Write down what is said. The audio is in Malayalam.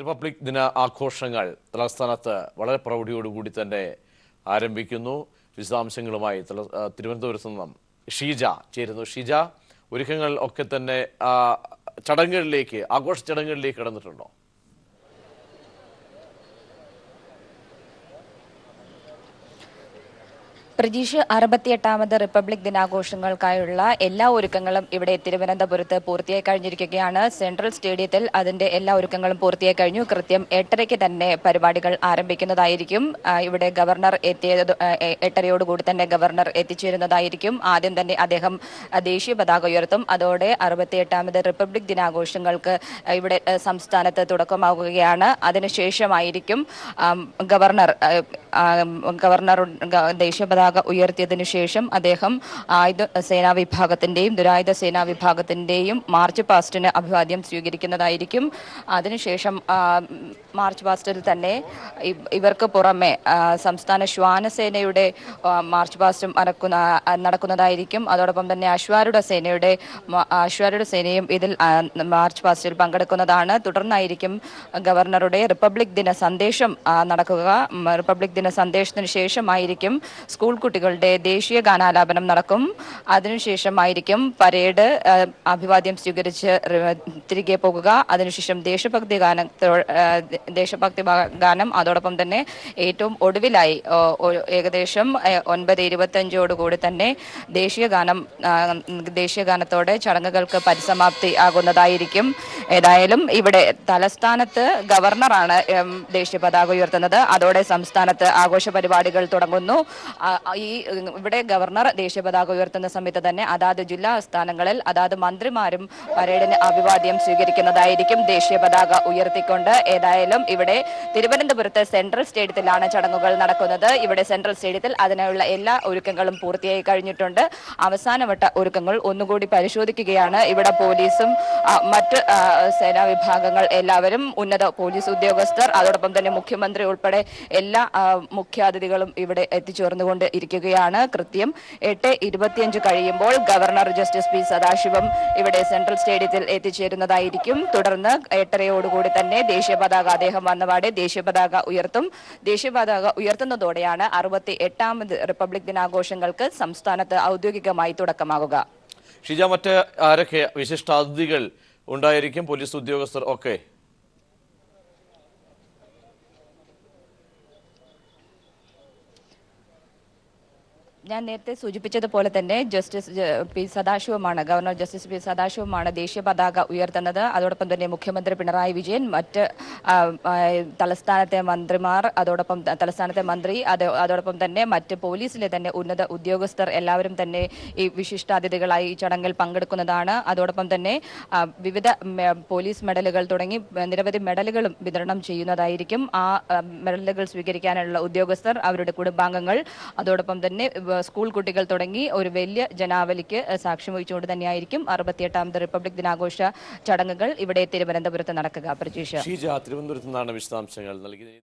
റിപ്പബ്ലിക് ദിന ആഘോഷങ്ങൾ തലസ്ഥാനത്ത് വളരെ പ്രൗഢിയോടുകൂടി തന്നെ ആരംഭിക്കുന്നു. വിശദാംശങ്ങളുമായി തിരുവനന്തപുരത്ത് നിന്നും ഷീജ ചേരുന്നു. ഷീജ, ഒരുക്കങ്ങൾ ഒക്കെ തന്നെ ചടങ്ങുകളിലേക്ക്, ആഘോഷ ചടങ്ങുകളിലേക്ക് കടന്നിട്ടുണ്ടോ? പ്രജീഷ്, 68ാമത് റിപ്പബ്ലിക് ദിനാഘോഷങ്ങൾക്കായുള്ള എല്ലാ ഒരുക്കങ്ങളും ഇവിടെ തിരുവനന്തപുരത്ത് പൂർത്തിയായി കഴിഞ്ഞിരിക്കുകയാണ്. സെൻട്രൽ സ്റ്റേഡിയത്തിൽ അതിന്റെ എല്ലാ ഒരുക്കങ്ങളും പൂർത്തിയായി കഴിഞ്ഞു. കൃത്യം 8:30-ക്ക് തന്നെ പരിപാടികൾ ആരംഭിക്കുന്നതായിരിക്കും. ഇവിടെ ഗവർണർ 8:30യോടുകൂടി തന്നെ ഗവർണർ എത്തിച്ചേരുന്നതായിരിക്കും. ആദ്യം തന്നെ അദ്ദേഹം ദേശീയ പതാക ഉയർത്തും. അതോടെ 68ാമത് റിപ്പബ്ലിക് ദിനാഘോഷങ്ങൾക്ക് ഇവിടെ സംസ്ഥാനത്ത് തുടക്കമാവുകയാണ്. അതിനുശേഷമായിരിക്കും ഗവർണർ ദേശീയ പതാക ഉയർത്തിയതിനു ശേഷം അദ്ദേഹം ആയുധ സേനാ വിഭാഗത്തിന്റെയും ദുരായുധ സേനാ വിഭാഗത്തിന്റെയും മാർച്ച് പാസ്റ്റിന് അഭിവാദ്യം സ്വീകരിക്കുന്നതായിരിക്കും. അതിനുശേഷം മാർച്ച് പാസ്റ്റിൽ തന്നെ ഇവർക്ക് പുറമെ സംസ്ഥാന ശ്വാനസേനയുടെ മാർച്ച് പാസ്റ്റും നടക്കുന്നതായിരിക്കും. അതോടൊപ്പം തന്നെ അശ്വാരൂഢ സേനയും ഇതിൽ മാർച്ച് പാസ്റ്റിൽ പങ്കെടുക്കുന്നതാണ്. തുടർന്നായിരിക്കും ഗവർണറുടെ റിപ്പബ്ലിക് ദിന സന്ദേശം നടക്കുക. റിപ്പബ്ലിക് ദിന സന്ദേശത്തിന് ശേഷമായിരിക്കും സ്കൂൾ കുട്ടികളുടെ ദേശീയ ഗാനാലാപനം നടക്കും. അതിനുശേഷമായിരിക്കും പരേഡ്, അഭിവാദ്യം സ്വീകരിച്ച് തിരികെ പോകുക. അതിനുശേഷം ദേശഭക്തി ഗാനം, അതോടൊപ്പം തന്നെ ഏറ്റവും ഒടുവിലായി ഏകദേശം 9:25 തന്നെ ദേശീയ ഗാനത്തോടെ ചടങ്ങുകൾക്ക് പരിസമാപ്തി ആകുന്നതായിരിക്കും. ഏതായാലും ഇവിടെ തലസ്ഥാനത്ത് ഗവർണറാണ് ദേശീയ പതാക ഉയർത്തുന്നത്. അതോടെ സംസ്ഥാനത്ത് ആഘോഷ പരിപാടികൾ തുടങ്ങുന്നു. ഇവിടെ ഗവർണർ ദേശീയ പതാക ഉയർത്തുന്ന സമയത്ത് തന്നെ അതാത് ജില്ലാ ആസ്ഥാനങ്ങളിൽ അതാത് മന്ത്രിമാരും പരേഡിന് അഭിവാദ്യം സ്വീകരിക്കുന്നതായിരിക്കും ദേശീയ പതാക ഉയർത്തിക്കൊണ്ട്. ഏതായാലും ഇവിടെ തിരുവനന്തപുരത്ത് സെൻട്രൽ സ്റ്റേഡിയത്തിലാണ് ചടങ്ങുകൾ നടക്കുന്നത്. ഇവിടെ സെൻട്രൽ സ്റ്റേഡിയത്തിൽ അതിനുള്ള എല്ലാ ഒരുക്കങ്ങളും പൂർത്തിയായി കഴിഞ്ഞിട്ടുണ്ട്. അവസാനവട്ട ഒരുക്കങ്ങൾ ഒന്നുകൂടി പരിശോധിക്കുകയാണ്. ഇവിടെ പോലീസും മറ്റ് സേനാ വിഭാഗങ്ങൾ എല്ലാവരും, ഉന്നത പോലീസ് ഉദ്യോഗസ്ഥർ, അതോടൊപ്പം തന്നെ മുഖ്യമന്ത്രി ഉൾപ്പെടെ എല്ലാ മുഖ്യാതിഥികളും ഇവിടെ എത്തിച്ചേർന്നുകൊണ്ട് ഇരിക്കുകയാണ്. കൃത്യം 8:25 കഴിയുമ്പോൾ ഗവർണർ ജസ്റ്റിസ് പി സദാശിവം ഇവിടെ സെൻട്രൽ സ്റ്റേഡിയത്തിൽ എത്തിച്ചേരുന്നതായിരിക്കും. തുടർന്ന് 8:30യോടുകൂടി തന്നെ ദേശീയ പതാക അദ്ദേഹം വന്നപാടെ ദേശീയ പതാക ഉയർത്തും. ദേശീയ പതാക ഉയർത്തുന്നതോടെയാണ് 68ാമത് റിപ്പബ്ലിക് ദിനാഘോഷങ്ങൾക്ക് സംസ്ഥാനത്ത് ഔദ്യോഗികമായി തുടക്കമാകുക. ഷീജ, മറ്റ് ആരൊക്കെ വിശിഷ്ടാതിഥികൾ ഉണ്ടായിരിക്കും? പോലീസ് ഉദ്യോഗസ്ഥർ ഒക്കെ? ഞാൻ നേരത്തെ സൂചിപ്പിച്ചതുപോലെ തന്നെ ഗവർണർ ജസ്റ്റിസ് പി സദാശിവമാണ് ദേശീയ പതാക ഉയർത്തുന്നത്. അതോടൊപ്പം തന്നെ മുഖ്യമന്ത്രി പിണറായി വിജയൻ, മറ്റ് തലസ്ഥാനത്തെ മന്ത്രിമാർ, തലസ്ഥാനത്തെ മന്ത്രി, അതോടൊപ്പം തന്നെ മറ്റ് പോലീസിലെ തന്നെ ഉന്നത ഉദ്യോഗസ്ഥർ എല്ലാവരും തന്നെ ഈ വിശിഷ്ടാതിഥികളായി ഈ ചടങ്ങിൽ പങ്കെടുക്കുന്നതാണ്. അതോടൊപ്പം തന്നെ വിവിധ പോലീസ് മെഡലുകൾ തുടങ്ങി നിരവധി മെഡലുകളും വിതരണം ചെയ്യുന്നതായിരിക്കും. ആ മെഡലുകൾ സ്വീകരിക്കാനുള്ള ഉദ്യോഗസ്ഥർ, അവരുടെ കുടുംബാംഗങ്ങൾ, അതോടൊപ്പം തന്നെ സ്കൂൾ കുട്ടികൾ തുടങ്ങി ഒരു വലിയ ജനാവലിക്ക് സാക്ഷ്യം വഹിച്ചുകൊണ്ട് തന്നെയായിരിക്കും 68ാമത് റിപ്പബ്ലിക് ദിനാഘോഷ ചടങ്ങുകൾ ഇവിടെ തിരുവനന്തപുരത്ത് നടക്കുക. പ്രജീഷ, തിരുവനന്തപുരത്ത് നിന്നാണ് വിശദാംശങ്ങൾ നൽകിയത്.